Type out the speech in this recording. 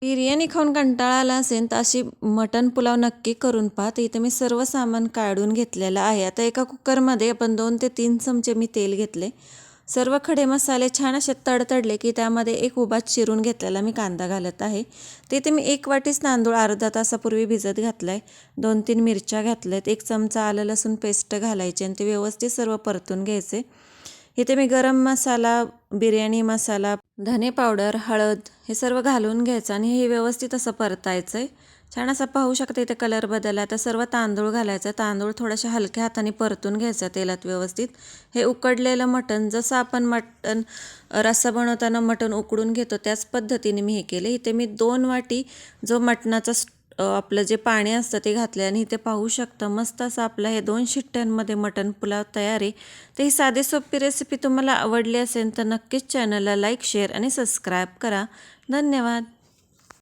बिर्याणी खाऊन कंटाळा आला असेल तर अशी मटण पुलाव नक्की करून पहा. तर इथे मी सर्व सामान काढून घेतलेलं आहे. आता एका कुकरमध्ये आपण 2 ते 3 चमचे मी तेल घेतले. सर्व खडे मसाले छान असे तडतडले की त्यामध्ये एक उभा चिरून घेतलेला मी कांदा घालत आहे. तिथे मी 1 वाटीच तांदूळ अर्धा तासापूर्वी भिजत घातला आहे. 2-3 मिरच्या घेतल्यात. 1 चमचा आलं लसूण पेस्ट घालायची आणि ते व्यवस्थित सर्व परतून घ्यायचे. इथे मी गरम मसाला, बिर्याणी मसाला, धने पावडर, हळद हे सर्व घालून घ्यायचं आणि हे व्यवस्थित असं परतायचं आहे. छान असं पाहू शकता इथे कलर बदलला. आता सर्व तांदूळ घालायचा. तांदूळ थोड्याशा हलक्या हाताने परतून घ्यायचा तेलात व्यवस्थित. हे उकडलेलं मटण जसं आपण मटण रस्सा बनवताना मटण उकडून घेतो त्याच पद्धतीने मी हे केले. इथे मी 2 वाटी जो मटणाचा आपलं जे पाणी असतं ते घातलं आणि इथे पाहू शकता मस्त असं आपलं हे 2 शिट्ट्यांमध्ये मटण पुलाव तयार आहे. तर ही साधी सोपी रेसिपी तुम्हाला आवडली असेल तर नक्कीच चॅनलला लाईक, शेअर आणि सबस्क्राईब करा. धन्यवाद.